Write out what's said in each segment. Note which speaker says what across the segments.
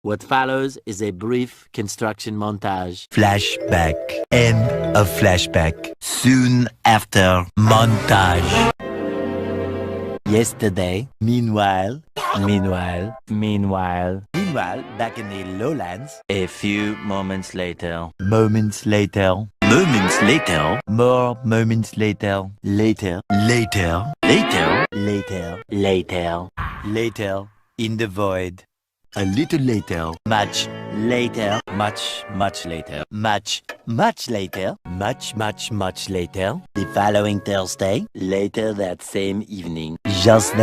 Speaker 1: What follows is a brief construction montage.
Speaker 2: Flashback. End of flashback. Soon after montage.
Speaker 1: Yesterday, meanwhile,
Speaker 2: Back in the lowlands.
Speaker 1: a few moments later,
Speaker 2: Moments later.
Speaker 1: moments later,
Speaker 2: More moments later.
Speaker 1: later,
Speaker 2: Later.
Speaker 1: later,
Speaker 2: Later.
Speaker 1: later,
Speaker 2: Later. In the void.
Speaker 1: a little later,
Speaker 2: Much.
Speaker 1: later,
Speaker 2: Much later. Much later. Much later.
Speaker 1: the following Thursday, later that same evening,
Speaker 2: Just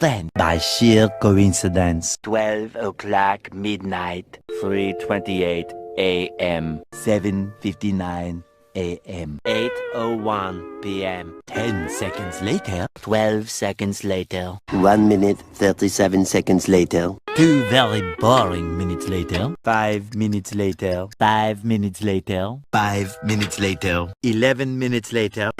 Speaker 2: then, by sheer coincidence,
Speaker 1: 12 o'clock midnight, 3:28 a.m.,
Speaker 2: 7:59 a.m.
Speaker 1: 8:01 p.m.,
Speaker 2: 10 seconds later,
Speaker 1: 12 seconds later,
Speaker 3: 1 minute 37 seconds later.
Speaker 2: 2 very boring minutes later, 5 minutes later, 5 minutes later, 5 minutes later, 11 minutes later,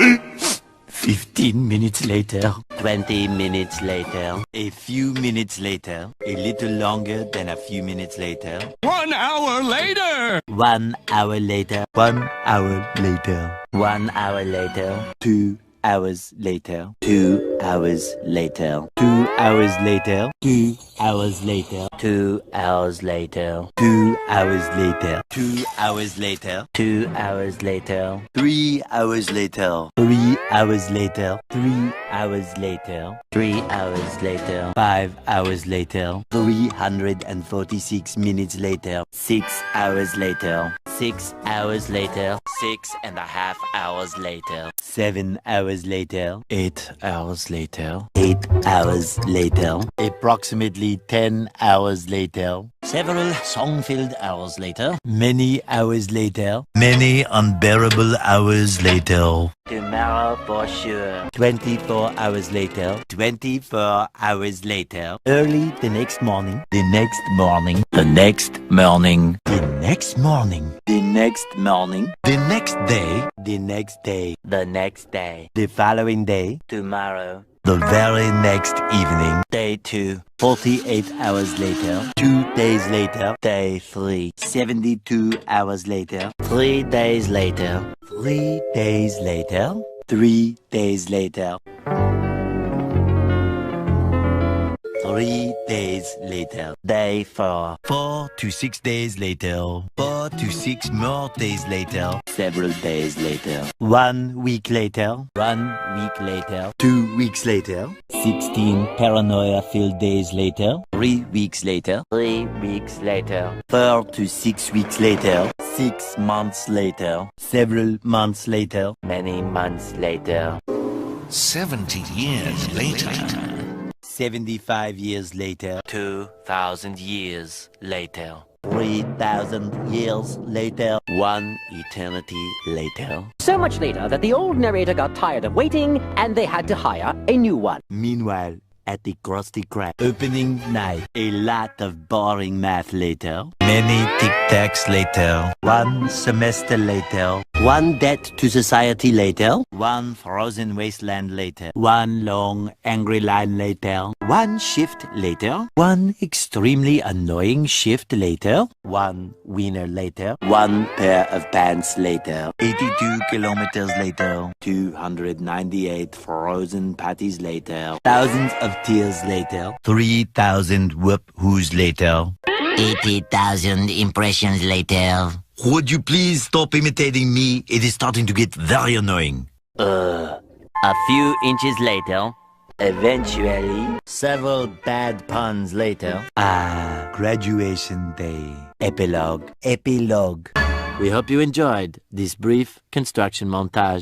Speaker 2: 15 minutes later,
Speaker 1: 20 minutes later,
Speaker 2: a few minutes later, a little longer than a few minutes later,
Speaker 4: 1 hour later!
Speaker 2: 1 hour later, 1 hour later,
Speaker 1: 1 hour later,
Speaker 2: 2 hours later,
Speaker 3: 2 hours later.
Speaker 2: 2 hours later, 2 hours later,
Speaker 1: 2 hours later,
Speaker 2: 2 hours later, 2 hours later,
Speaker 1: 2 hours later,
Speaker 2: 3 hours later, 3 hours later, 3 hours later,
Speaker 1: 3 hours later,
Speaker 2: 5 hours later, 346 minutes later,
Speaker 1: 6 hours later, 6 hours later, 6.5 hours later,
Speaker 2: 7 hours later, 8 hours later,
Speaker 3: 8 hours later.
Speaker 2: approximately 10 hours later,
Speaker 1: several song-filled hours later,
Speaker 2: many hours later, many unbearable hours later,
Speaker 1: tomorrow for sure,
Speaker 2: 24 hours later, 24 hours later, early the next morning, the next morning,
Speaker 1: the next morning,
Speaker 2: the next morning,
Speaker 1: the next morning,
Speaker 2: the next day, the next day,
Speaker 1: the next day,
Speaker 2: the following day,
Speaker 1: tomorrow,
Speaker 2: the very next evening,
Speaker 1: day 2,
Speaker 2: 48 hours later, 2 days later,
Speaker 1: day 3,
Speaker 2: 72 hours later,
Speaker 1: 3 days later,
Speaker 2: 3 days later, 3 days later, 3 days later,
Speaker 1: day 4,
Speaker 2: 4 to 6 days later, 4 to 6 more days later,
Speaker 1: several days later,
Speaker 2: 1 week later, 1 week later, 2 weeks later, 16 paranoia-filled days later, 3 weeks later,
Speaker 1: 3 weeks later,
Speaker 2: 4 to 6 weeks later, 6 months later, several months later,
Speaker 1: many months later,
Speaker 4: 70 years later.
Speaker 2: 75 years later,
Speaker 1: 2,000 years later,
Speaker 2: 3,000 years later,
Speaker 1: 1 eternity later,
Speaker 5: So much later that the old narrator got tired of waiting and they had to hire a new one.
Speaker 2: meanwhile, at the Krusty Krab opening night, a lot of boring math later, many tic-tacs later, 1 semester later,
Speaker 3: 1 debt to society later.
Speaker 2: 1 frozen wasteland later, 1 long angry line later, 1 shift later, 1 extremely annoying shift later, 1 winner later,
Speaker 3: 1 pair of pants later.
Speaker 2: 82 kilometers later, 298 frozen patties later, thousands of tears later, 3,000 whoop-whoos later.
Speaker 6: 80,000 impressions later.
Speaker 2: Would you please stop imitating me? It is starting to get very annoying.
Speaker 1: a few inches later, eventually, several bad puns later.
Speaker 2: Graduation day. Epilogue. Epilogue.
Speaker 1: We hope you enjoyed this brief construction montage.